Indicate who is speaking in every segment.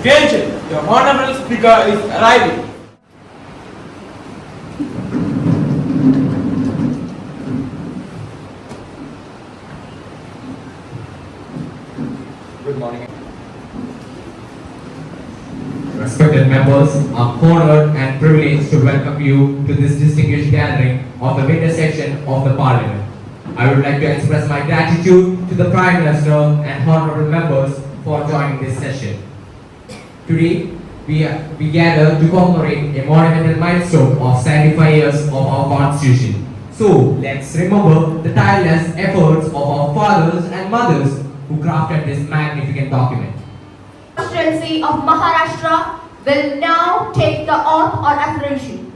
Speaker 1: Attention, the honorable speaker is arriving.
Speaker 2: Good morning. Respected members, I'm honored and privileged to welcome you to this distinguished gathering of the winter session of the Parliament. I would like to express my gratitude to the Prime Minister and honorable members for joining this session. Today, we gather to commemorate a monumental milestone of 75 years of our Constitution. So, let's remember the tireless efforts of our fathers and mothers who crafted this magnificent document.
Speaker 3: The Constituency of Maharashtra will now take the oath or affirmation.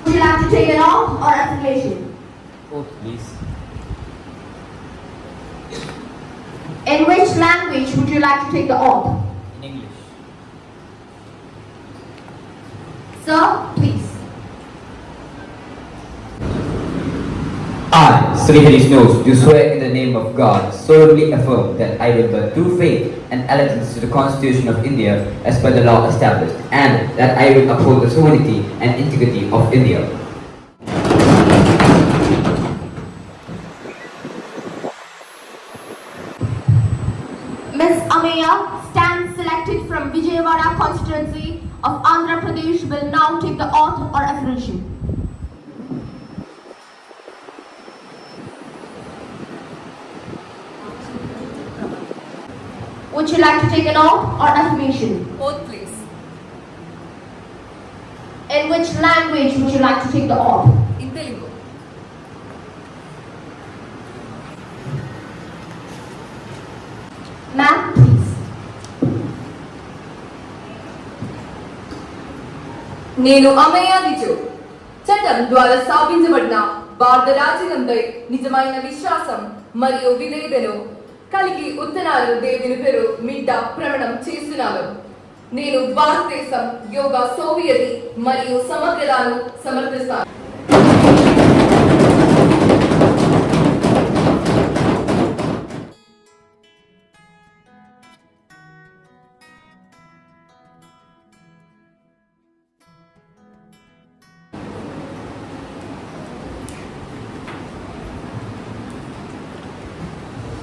Speaker 3: Would you like to take an oath or affirmation?
Speaker 4: Oath, please.
Speaker 3: In which language would you like to take the oath?
Speaker 4: In English.
Speaker 3: Sir, please.
Speaker 4: I, Sri Snows, do swear in the name of God, solemnly affirm that I will bear true faith and allegiance to the Constitution of India as per the law established, and that I will uphold the sovereignty and integrity of India.
Speaker 3: Ms. Ameya, stand selected from Vijayawada constituency of Andhra Pradesh, will now take the oath or affirmation. Would you like to take an oath or affirmation?
Speaker 5: Oath, please.
Speaker 3: In which language would you like to take the oath?
Speaker 5: In Telugu.
Speaker 3: Ma'am, please.
Speaker 5: నేను అమయ్య నిజు చట్టం ద్వారా స్థాపించబడిన భారత రాజ్యాంగంపై నిజమైన విశ్వాసం మరియు విధేయతను కలిగి ఉత్తరాలు దేవుని పేరు మిడ్డ ప్రమాణం చేస్తున్నాను. నేను భారతదేశం యోగ సోవియతి మరియు సమగ్రతను సమర్థిస్తాను.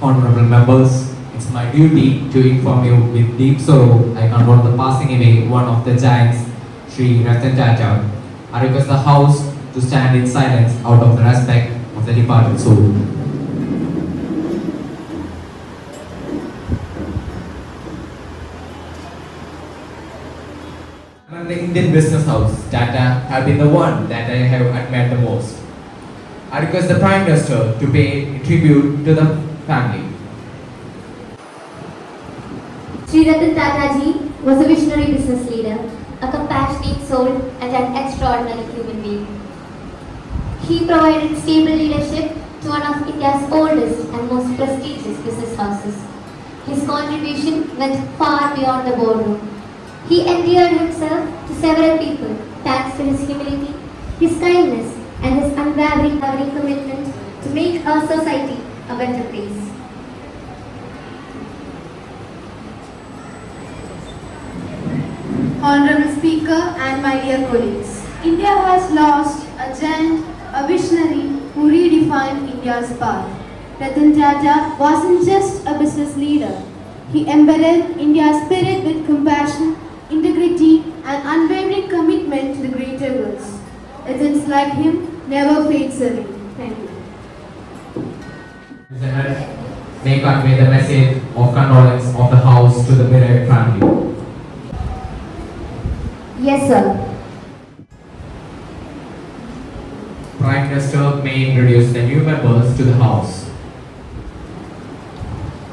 Speaker 2: Honorable members, it's my duty to inform you with deep sorrow I confirm the passing away one of the giants, Sri Ratan Tata. I request the House to stand in silence out of the respect of the departed soul. Among the Indian business house, Tata have been the one that I have admired the most. I request the Prime Minister to pay tribute to the family.
Speaker 6: Sri Ratan Tata ji was a visionary business leader, a compassionate soul and an extraordinary human being. He provided stable leadership to one of India's oldest and most prestigious business houses. His contribution went far beyond the boardroom. He endeared himself to several people thanks to his humility, his kindness and his unwavering commitment to make our society a better place.
Speaker 7: Honorable Speaker and my dear colleagues, India has lost a giant, a visionary who redefined India's path. Ratan Tata wasn't just a business leader. He embedded India's spirit with compassion, integrity and unwavering commitment to the greater goods. Legends like him never fades away. Thank you.
Speaker 2: May convey the message of condolence of the House to the bereaved family.
Speaker 3: Yes, sir.
Speaker 2: Prime Minister may introduce the new members to the House.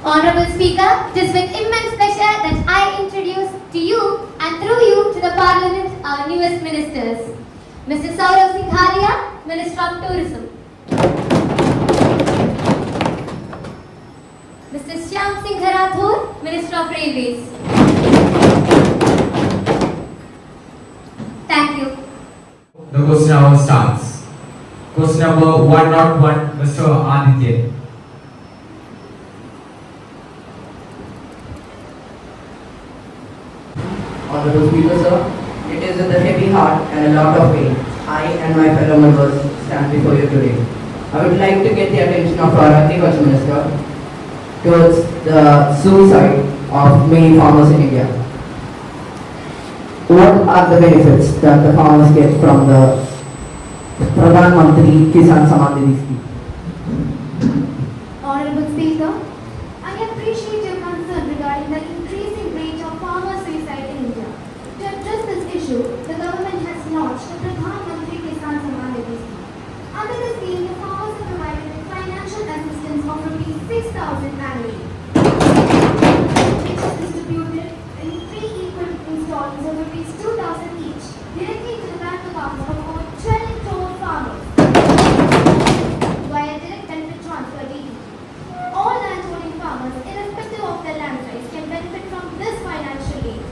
Speaker 6: Honorable Speaker, it is with immense pleasure that I introduce to you and through you to the Parliament our newest ministers. Mr. Saurav Singhalia, Minister of Tourism. Mr. Shyam Singh Rathore, Minister of Railways. Thank you.
Speaker 2: The question hour starts. Question number 101, Mr. Aditya.
Speaker 8: Honorable Speaker, sir, it is with a heavy heart and a lot of pain I and my fellow members stand before you today. I would like to get the attention of our Agriculture Minister towards the suicide of many farmers in India. What are the benefits that the farmers get from the Pradhan Mantri Kisan Samman Nidhi scheme?
Speaker 6: Honorable Speaker, I appreciate your concern regarding the increasing rate of farmer suicide in India. To address this issue, the government has launched the Pradhan Mantri Kisan Samman Nidhi scheme. Under the scheme, the farmers are provided with financial assistance of Rs 6,000 annually, which is distributed in 3 equal installments of Rs 2,000 each, directly to the bank accounts of over 12 crore farmers via direct benefit transfer DD. All landholding farmers, irrespective of their land size, can benefit from this financial aid.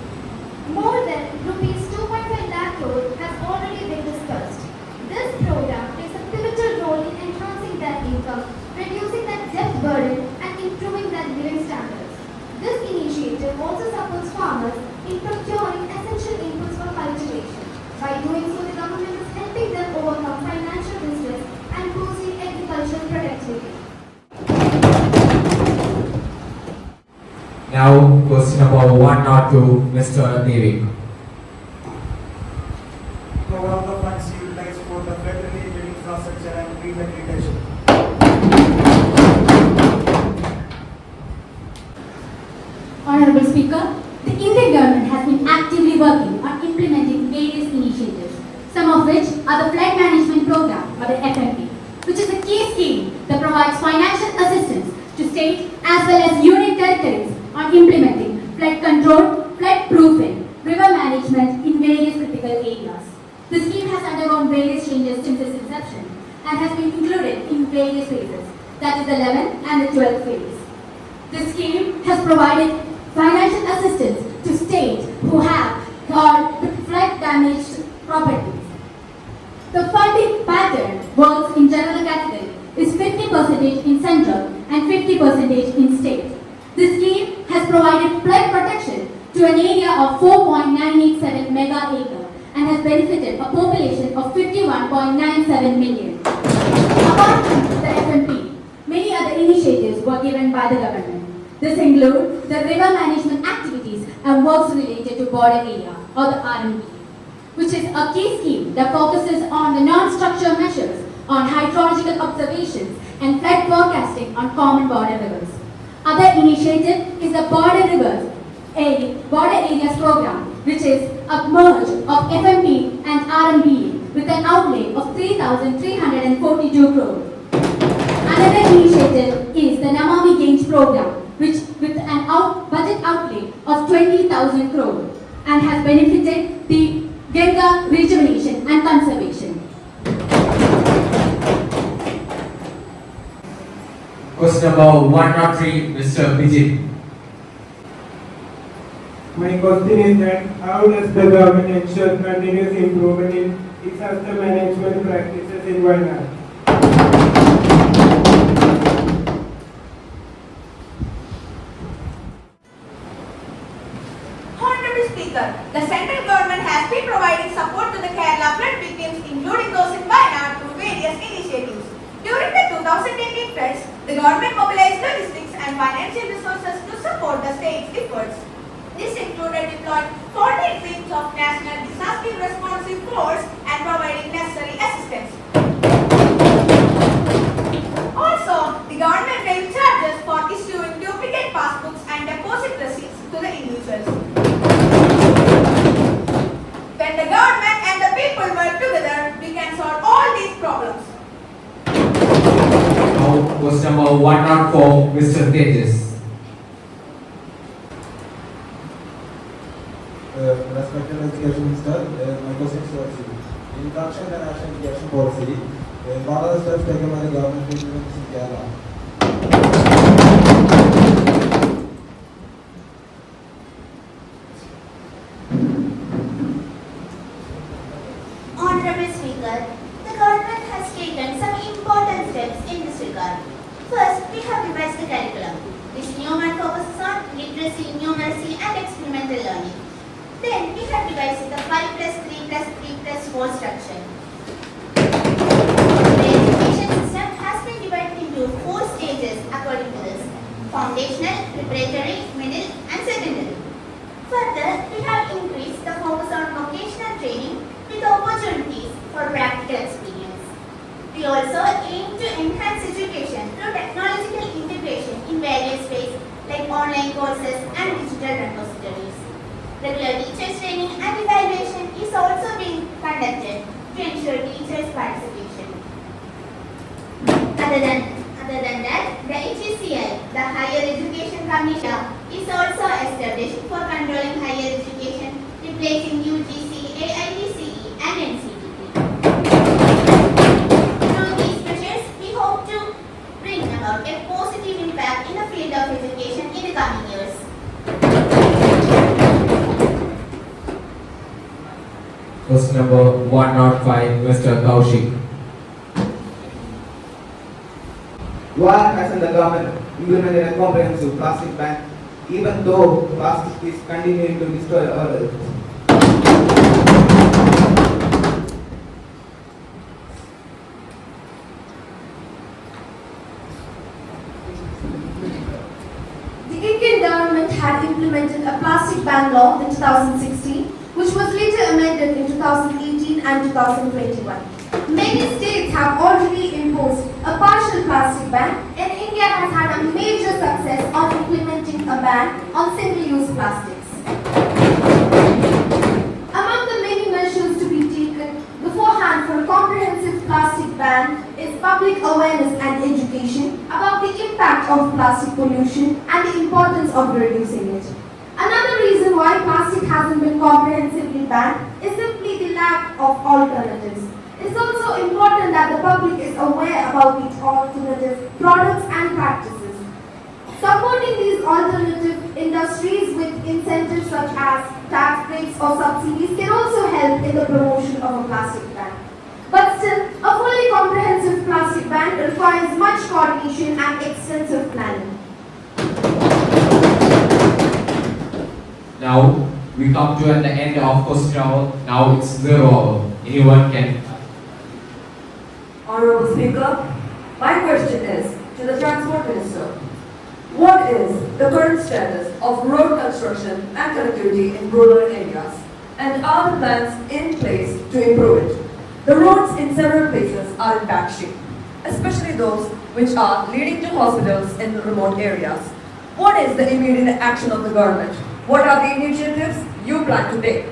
Speaker 6: More than Rs 2.5 lakh crore has already been discussed. This program plays a pivotal role in enhancing their income, reducing their debt burden, and improving their living standards. This initiative also supports farmers in procuring essential inputs for cultivation. By doing so, the government is helping them overcome financial distress and boosting agricultural productivity.
Speaker 2: Now, question number 102, Mr. Devik.
Speaker 1: Program the funds utilized for the flood-related infrastructure and rehabilitation.
Speaker 9: Honorable Speaker, the Indian government has been actively working on implementing various initiatives, some of which are the Flood Management Program or the FMP, which is a key scheme that provides financial assistance to state as well as union territories on implementing flood control, flood proofing, river management in various critical areas. The scheme has undergone various changes since its inception and has been included in various phases, that is the 11th and the 12th phase. The scheme has provided financial assistance to states who have flood damaged properties. The funding pattern works in general category is 50% in central and 50% in state. The scheme has provided flood protection to an area of 4.987 mega acre and has benefited a population of 51.97 million. Apart from the FMP, many other initiatives were given by the government. This includes the river management activities and works related to border area or the RMP, which is a key scheme that focuses on the non-structural measures on hydrological observations and flood forecasting on common border rivers. Other initiative is the Border Areas Program, which is a merge of FMP and RMP with an outlay of 3,342 crore. Another initiative is the Namami Gange Program, which with an budget outlay of 20,000 crore and has benefited the Ganga rejuvenation and conservation.
Speaker 2: Question number 103, Mr. Vijay.
Speaker 10: My question is that how does the government ensure continuous improvement in disaster management practices in Wayanad?
Speaker 11: Honorable Speaker, the central government has been providing support to the Kerala flood victims, including those in Wayanad, through various initiatives. During the 2018 floods, the government mobilized logistics and financial resources to support the state's efforts. This included deploying 14 teams of National Disaster Responsive Force and providing necessary assistance. Also, the government waived charges for issuing duplicate passbooks and deposit receipts to the individuals. When the government and the people work together, we can solve all these problems.
Speaker 2: Now, question number 104, Mr. Tejas.
Speaker 12: Respected Education Minister, my question is towards you. In Construction and National Education Policy, what are the steps taken by the government to implement this in Kerala?
Speaker 13: Honorable Speaker, the government has taken some important steps in this regard. First, we have revised the curriculum. This new one focuses on literacy, numeracy, and experimental learning. Then we have devised the 5 plus 3 plus 3 plus 4 structure. The education system has been divided into 4 stages according to this: foundational, preparatory, middle and secondary. Further, we have increased the focus on vocational training with opportunities for practical experience. We also aim to enhance education through technological integration in various ways like online courses and digital repositories. Regular teachers training and evaluation is also being conducted to ensure teachers' participation. Other than that, the HECI, the Higher Education Commission, is also established for controlling higher education, replacing UGC, AITCE and NCTE. Through these measures, we hope to bring about a positive impact in the field of education in the coming years.
Speaker 2: Question number 105, Mr. Kaushik.
Speaker 1: Why hasn't the government implemented a comprehensive plastic ban, even though plastic is continuing to destroy our earth?
Speaker 14: The Indian government had implemented a plastic ban law in 2016, which was later amended in 2018 and 2021. Many states have already imposed a partial plastic ban, and India has had a major success on implementing a ban on single-use plastics. Among the many measures to be taken beforehand for a comprehensive plastic ban is public awareness and education about the impact of plastic pollution and the importance of reducing it. Another reason why plastic hasn't been comprehensively banned is simply the lack of alternatives. It's also important that the public is aware about these alternative products and practices. Supporting these alternative industries with incentives such as tax breaks or subsidies can also help in the promotion of a plastic ban. But still, a fully comprehensive plastic ban requires much coordination and extensive planning.
Speaker 2: Now we come to the end of question hour. Now it's 0 hour. Anyone can.
Speaker 5: Honorable Speaker, my question is to the Transport Minister. What is the current status of road construction and connectivity in rural areas? And are the plans in place to improve it? The roads in several places are in bad shape, especially those which are leading to hospitals in remote areas. What is the immediate action of the government? What are the initiatives you plan to take?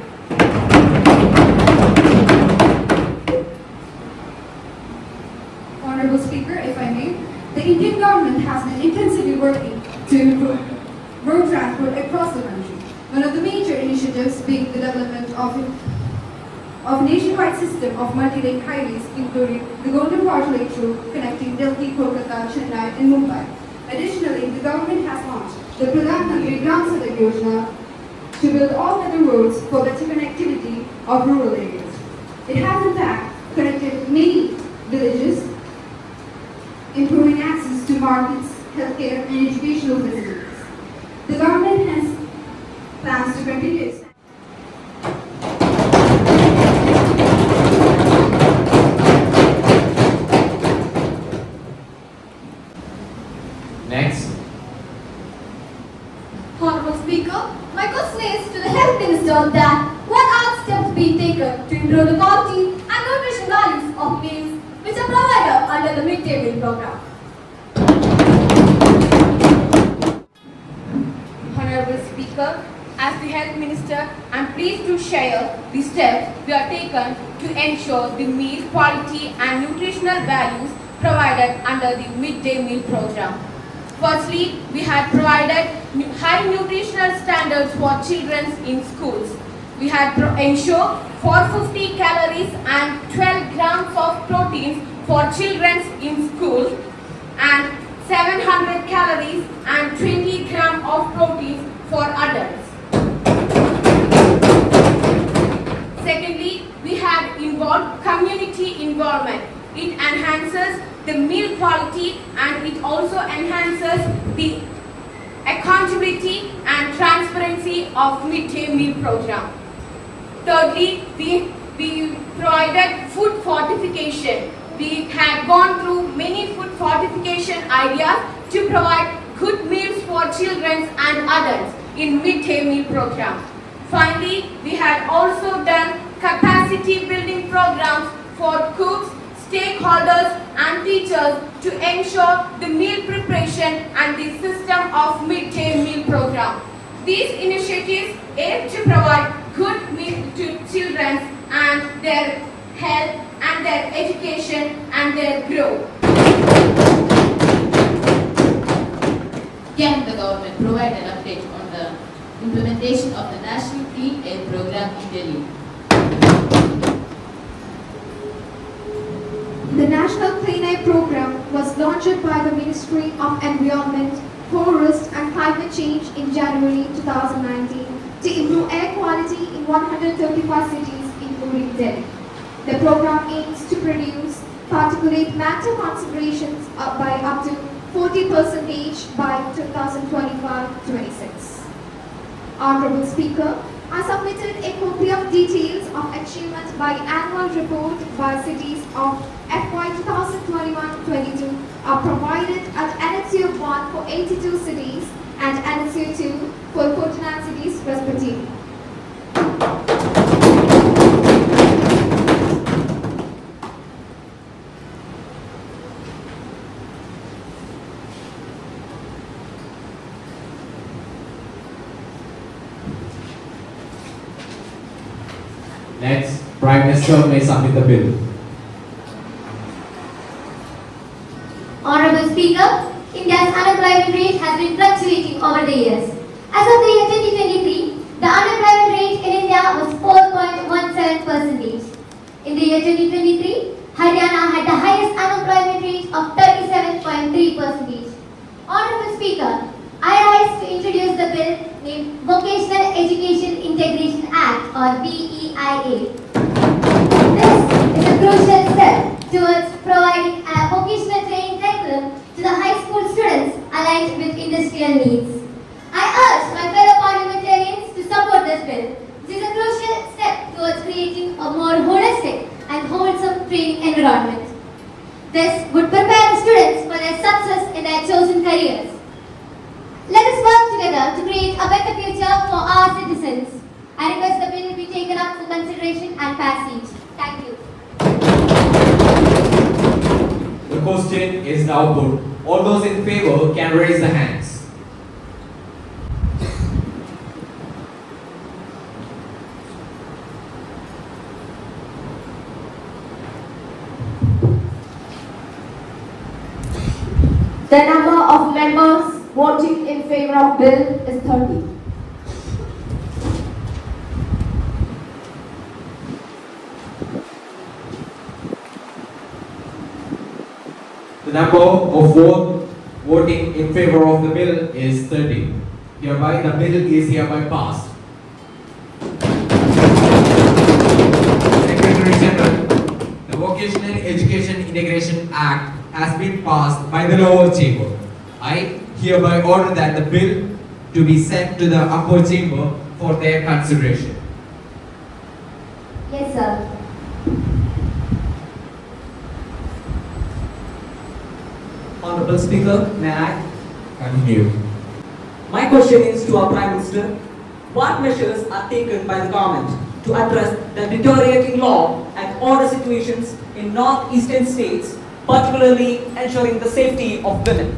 Speaker 14: Honorable Speaker, if I may, the Indian government has been intensively working to improve road transport across the country. One of the major initiatives being the development of a nationwide system of multi-lane highways, including the Golden Water Lake Road connecting Delhi, Kolkata, Chennai and Mumbai. Additionally, the government has launched the Pradhan Mantri Gram Sadak Yojana to build all-weather roads for better connectivity of rural areas. It has in fact connected many villages, improving access to markets, healthcare and educational facilities. The government has plans to continue its
Speaker 2: Next.
Speaker 3: Honorable Speaker, my question is to the Health Minister that what are steps being taken to improve the quality and nutrition values of meals which are provided under the midday meal program?
Speaker 5: Honorable Speaker, as the Health Minister, I am pleased to share the steps we have taken to ensure the meal quality and nutritional values provided under the midday meal program. Firstly, we had provided high nutritional standards for children in schools. We had ensured 450 calories and 12 grams of protein for children in schools and 700 calories and 20 grams of protein for adults. Secondly, we had involved community involvement. It enhances the meal quality and it also enhances the accountability and transparency of midday meal program. Thirdly, we provided food fortification. We had gone through many food fortification ideas to provide good meals for children and adults in midday meal program. Finally, we had also done capacity building programs for cooks, stakeholders and teachers to ensure the meal preparation and the system of midday meal program. These initiatives aim to provide good meal to children and their health and their education and their growth.
Speaker 15: Can the government provide an update on the implementation of the National Clean Air Program in Delhi?
Speaker 14: The National Clean Air Program was launched by the Ministry of Environment, Forest and Climate Change in January 2019 to improve air quality in 135 cities including Delhi. The program aims to reduce particulate matter concentrations by up to 40% by 2025-26. Honorable Speaker, I submitted a copy of details of achievement by annual report by cities of FY 2021-22 are provided at NSU 1 for 82 cities and NSU 2 for 49 cities respectively.
Speaker 2: Next, Prime Minister may submit the bill.
Speaker 6: Honorable Speaker, India's unemployment rate has been fluctuating over the years. As of the year 2023, the unemployment rate in India was 4.17%. In the year 2023, Haryana had the highest unemployment rate of 37.3%. Honorable Speaker, I rise to introduce the bill named Vocational Education Integration Act or VEIA. This is a crucial step towards providing a vocational training curriculum to the high school students aligned with industrial needs. I urge my fellow parliamentarians to support this bill. This is a crucial step towards creating a more holistic and wholesome training environment. This would prepare the students for their success in their chosen careers. Let us work together to create a better future for our citizens. I request the bill be taken up for consideration and passage. Thank you.
Speaker 2: The question is now put. All those in favor can raise the hands.
Speaker 14: The number of members voting in favor of bill is 30.
Speaker 2: The number of voting in favor of the bill is 30. Hereby, the bill is hereby passed. Secretary General, the Vocational Education Integration Act has been passed by the lower chamber. I hereby order that the bill to be sent to the upper chamber for their consideration.
Speaker 6: Yes, sir.
Speaker 16: Honorable Speaker, may I
Speaker 2: continue?
Speaker 16: My question is to our Prime Minister. What measures are taken by the government to address the deteriorating law and order situations in northeastern states, particularly ensuring the safety of women?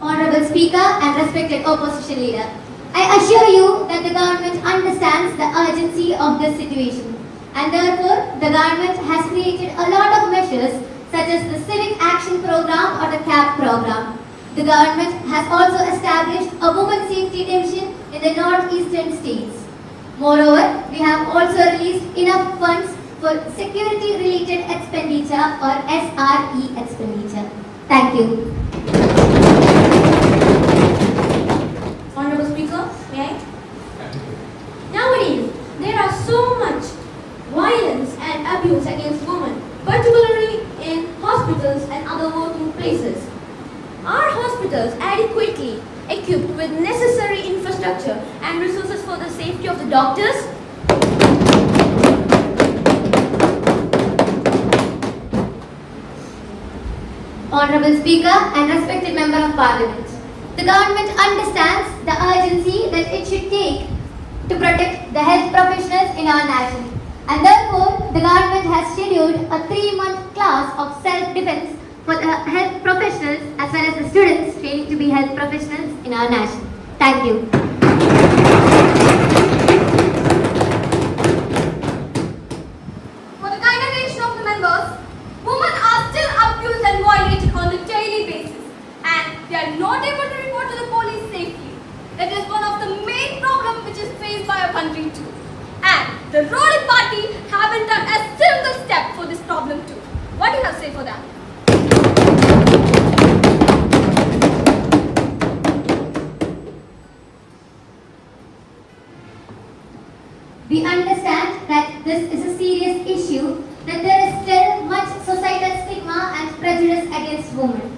Speaker 6: Honorable Speaker and respected opposition leader, I assure you that the government understands the urgency of this situation, and therefore the government has created a lot of measures such as the Civic Action Program or the CAP program. The government has also established a Women Safety Division in the northeastern states. Moreover, we have also released enough funds for security-related expenditure or SRE expenditure. Thank you.
Speaker 3: Honorable Speaker, may I? Nowadays, there are so much violence and abuse against women, particularly in hospitals and other working places. Are hospitals adequately equipped with
Speaker 11: with necessary infrastructure and resources for the safety of the doctors?
Speaker 6: Honorable Speaker and respected Member of Parliament, the government understands the urgency that it should take to protect the health professionals in our nation, and therefore the government has scheduled a 3-month class of self-defense for the health professionals as well as the students training to be health professionals in our nation. Thank you.
Speaker 3: For the kind attention of the members, women are still abused and violated on a daily basis, and they are not able to report to the police safely. It is one of the main problems which is faced by our country too. And the ruling party haven't done a single step for this problem too. What do you have to say for that?
Speaker 6: We understand that this is a serious issue, that there is still much societal stigma and prejudice against women.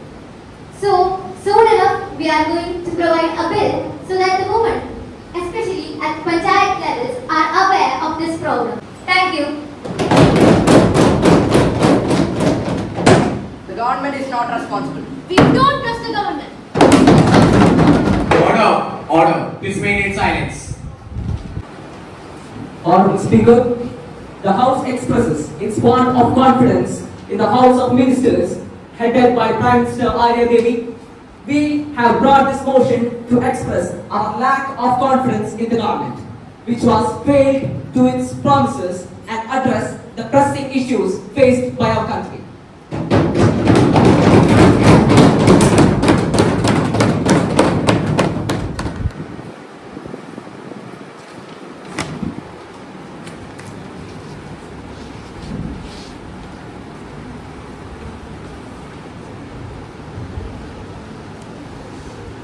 Speaker 6: So, soon enough, we are going to provide a bill so that the women, especially at panchayat levels, are aware of this problem. Thank you.
Speaker 8: The government is not responsible.
Speaker 3: We don't trust the government.
Speaker 2: Order! Order! Please maintain silence.
Speaker 16: Honorable Speaker, the House expresses its bond of confidence in the House of Ministers headed by Prime Minister Arya Devi. We have brought this motion to express our lack of confidence in the government, which was failed to its promises and address the pressing issues faced by our country.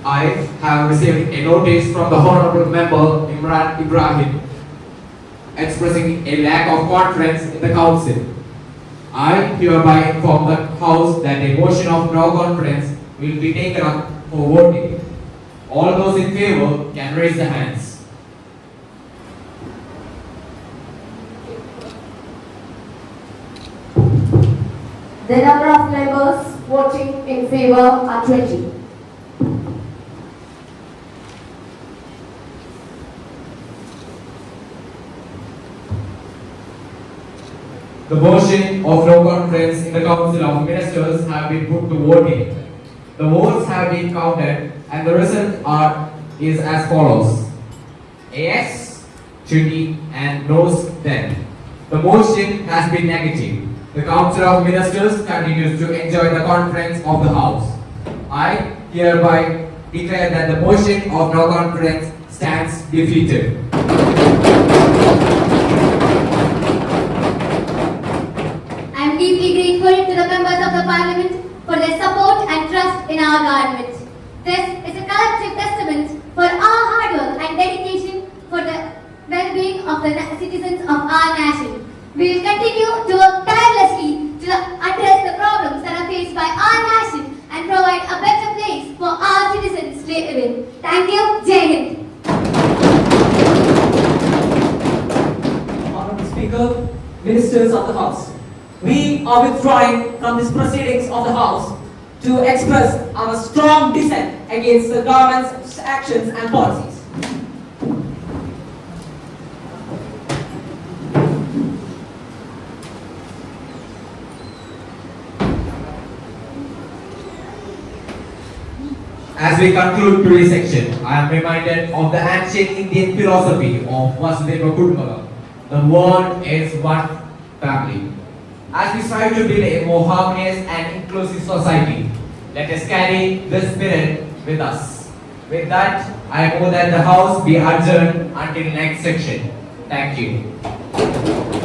Speaker 2: I have received a notice from the Honorable Member Imran Ibrahim expressing a lack of confidence in the Council. I hereby inform the House that a motion of no confidence will be taken up for voting. All those in favor can raise their hands.
Speaker 14: The number of members voting in favor are 20.
Speaker 2: The motion of no confidence in the Council of Ministers have been put to voting. The votes have been counted and the result is as follows. Yes, 20 and no's 10. The motion has been negative. The Council of Ministers continues to enjoy the confidence of the House. I hereby declare that the motion of no confidence stands defeated.
Speaker 6: I am deeply grateful to the members of the Parliament for their support and trust in our government. This is a collective testament for our hard work and dedication for the well-being of the citizens of our nation. We will continue to work tirelessly to address the problems that are faced by our nation and provide a better place for our citizens to live in. Thank you. Jai Hind.
Speaker 16: Honorable Speaker, Ministers of the House, we are withdrawing from these proceedings of the House to express our strong dissent against the government's actions and policies.
Speaker 2: As we conclude today's section, I am reminded of the ancient Indian philosophy of Vasudeva Kutumbakam. The world is one family. As we strive to build a more harmonious and inclusive society, let us carry this spirit with us. With that, I move that the House be adjourned until next section. Thank you.